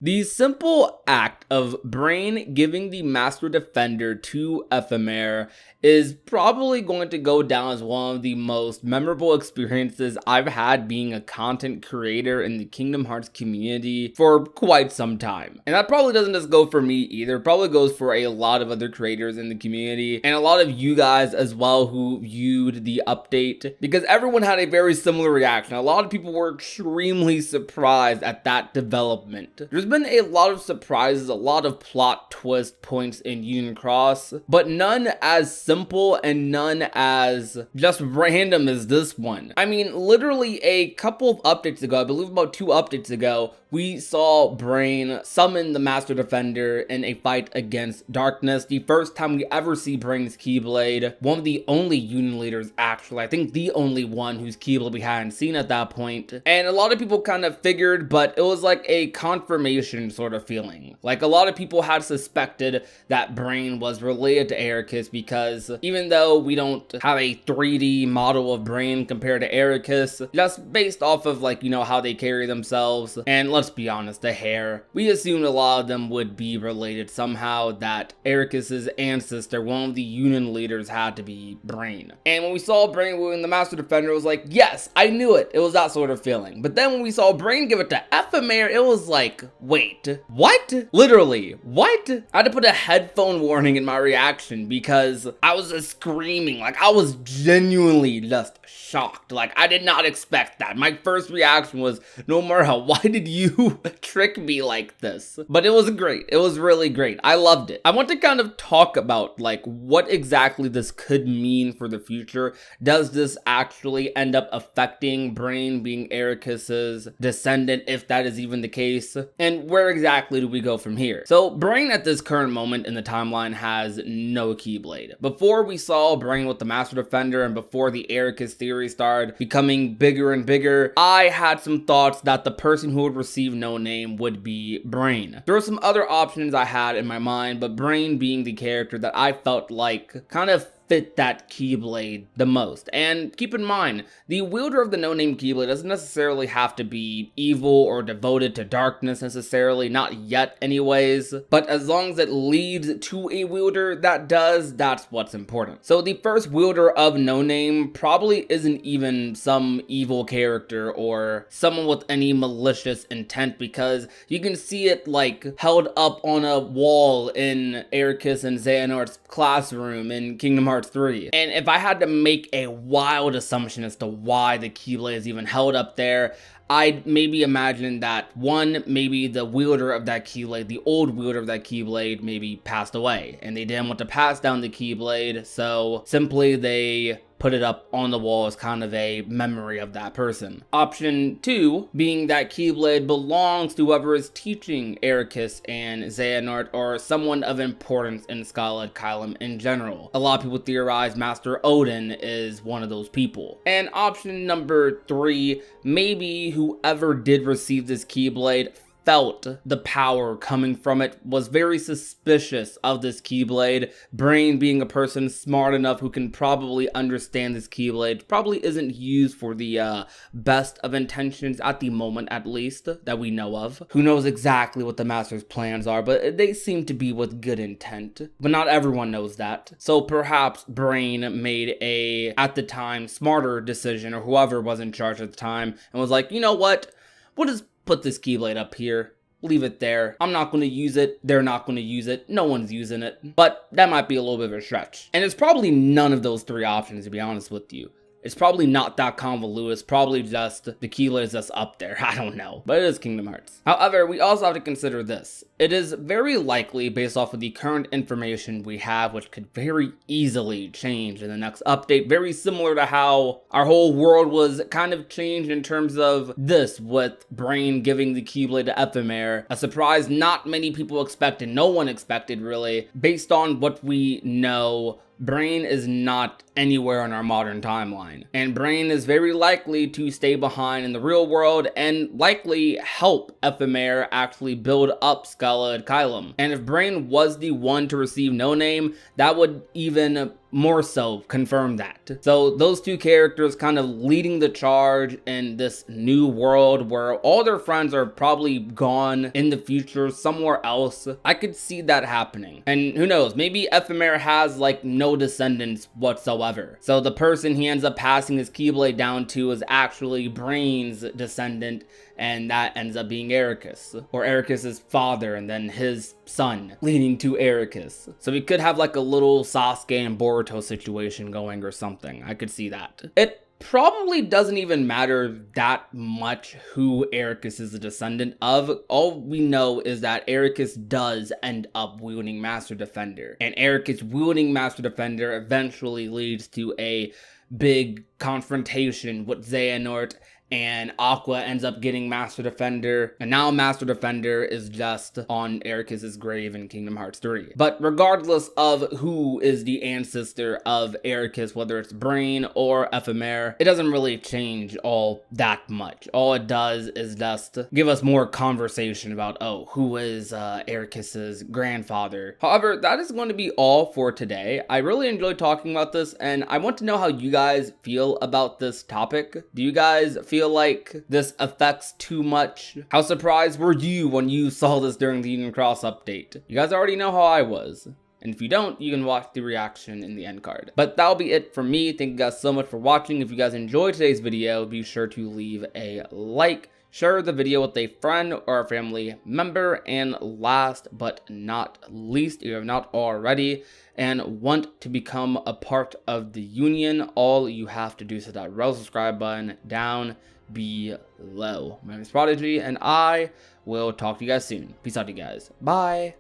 The simple act of Brain giving the Master Defender to Ephemer is probably going to go down as one of the most memorable experiences I've had being a content creator in the Kingdom Hearts community for quite some time. And that probably doesn't just go for me either, it probably goes for a lot of other creators in the community and a lot of you guys as well who viewed the update, because everyone had a very similar reaction. A lot of people were extremely surprised at that development. There's been a lot of surprises, a lot of plot twist points in Union Cross, but none as simple and none as just random as this one. I mean, literally a couple of updates ago, I believe about 2 updates ago, we saw Brain summon the Master Defender in a fight against Darkness. The first time we ever see Brain's Keyblade. One of the only Union leaders, actually. I think the only one whose Keyblade we hadn't seen at that point. And a lot of people kind of figured, but it was like a confirmation sort of feeling. Like a lot of people had suspected that Brain was related to Ericus, because even though we don't have a 3D model of Brain compared to Ericus, just based off of like, you know, how they carry themselves, and let's be honest, the hair, we assumed a lot of them would be related somehow, that Ericus's ancestor, one of the Union leaders, had to be Brain. And when we saw Brain win the Master Defender, it was like, yes, I knew it. It was that sort of feeling. But then when we saw Brain give it to Ephemer, it was like, wait, what? Literally, what? I had to put a headphone warning in my reaction because I was just screaming. Like, I was genuinely just shocked. Like, I did not expect that. My first reaction was, Nomura, why did you trick me like this? But it was great. It was really great. I loved it. I want to kind of talk about like what exactly this could mean for the future. Does this actually end up affecting Brain being Ericus's descendant, if that is even the case? And where exactly do we go from here? So Brain at this current moment in the timeline has no Keyblade. Before we saw Brain with the Master Defender and before the Ericus theory started becoming bigger and bigger, I had some thoughts that the person who would receive no name would be Brain. There were some other options I had in my mind, but Brain being the character that I felt like kind of fit that Keyblade the most. And keep in mind, the wielder of the no-name Keyblade doesn't necessarily have to be evil or devoted to darkness necessarily, not yet anyways, but as long as it leads to a wielder that does, that's what's important. So the first wielder of no-name probably isn't even some evil character or someone with any malicious intent, because you can see it like held up on a wall in Ericus and Xehanort's classroom in Kingdom Hearts 3. And if I had to make a wild assumption as to why the Keyblade is even held up there, I'd maybe imagine that one, maybe the wielder of that Keyblade, the old wielder of that Keyblade, maybe passed away and they didn't want to pass down the Keyblade, so simply they put it up on the wall as kind of a memory of that person. Option 2 being that Keyblade belongs to whoever is teaching Ericus and Xehanort, or someone of importance in Scarlet Kylum in general. A lot of people theorize Master Odin is one of those people. And option number 3, maybe whoever did receive this Keyblade felt the power coming from it, was very suspicious of this Keyblade. Brain being a person smart enough who can probably understand this Keyblade, probably isn't used for the best of intentions at the moment, at least, that we know of. Who knows exactly what the Master's plans are, but they seem to be with good intent. But not everyone knows that. So perhaps Brain made a, at the time, smarter decision, or whoever was in charge at the time, and was like, you know what? We'll just put this Keyblade up here, leave it there. I'm not going to use it. They're not going to use it. No one's using it. But that might be a little bit of a stretch. And it's probably none of those 3 options, to be honest with you. It's probably not that convoluted. It's probably just the Keyblade is just up there. I don't know. But it is Kingdom Hearts. However, we also have to consider this. It is very likely, based off of the current information we have, which could very easily change in the next update, very similar to how our whole world was kind of changed in terms of this, with Brain giving the Keyblade to Ephemer. A surprise not many people expected, no one expected really, based on what we know. Brain is not anywhere in our modern timeline, and Brain is very likely to stay behind in the real world and likely help Ephemer actually build up Scarlet Kylum. And if Brain was the one to receive no name, that would even more so confirm that. So those two characters kind of leading the charge in this new world where all their friends are probably gone in the future somewhere else. I could see that happening. And who knows, maybe Ephemer has like no descendants whatsoever. So the person he ends up passing his Keyblade down to is actually Brain's descendant, and that ends up being Ericus, or Ericus's father and then his son, leading to Ericus. So we could have like a little Sasuke and Boruto situation going or something. I could see that. It probably doesn't even matter that much who Ericus is a descendant of. All we know is that Ericus does end up wielding Master Defender, and Ericus wielding Master Defender eventually leads to a big confrontation with Xehanort, and Aqua ends up getting Master Defender, and now Master Defender is just on Ericus's grave in Kingdom Hearts 3. But regardless of who is the ancestor of Ericus, whether it's Brain or Ephemer, it doesn't really change all that much. All it does is just give us more conversation about, oh, who is Ericus's grandfather. However, that is going to be all for today. I really enjoyed talking about this, and I want to know how you guys feel about this topic. Do you guys feel like this affects too much? How surprised were you when you saw this during the Union Cross update? You guys already know how I was. And if you don't, you can watch the reaction in the end card. But that'll be it for me. Thank you guys so much for watching. If you guys enjoyed today's video, be sure to leave a like, share the video with a friend or a family member, and last but not least, if you have not already and want to become a part of the Union, all you have to do is hit that red subscribe button down below. My name is Prodigy, and I will talk to you guys soon. Peace out, you guys. Bye.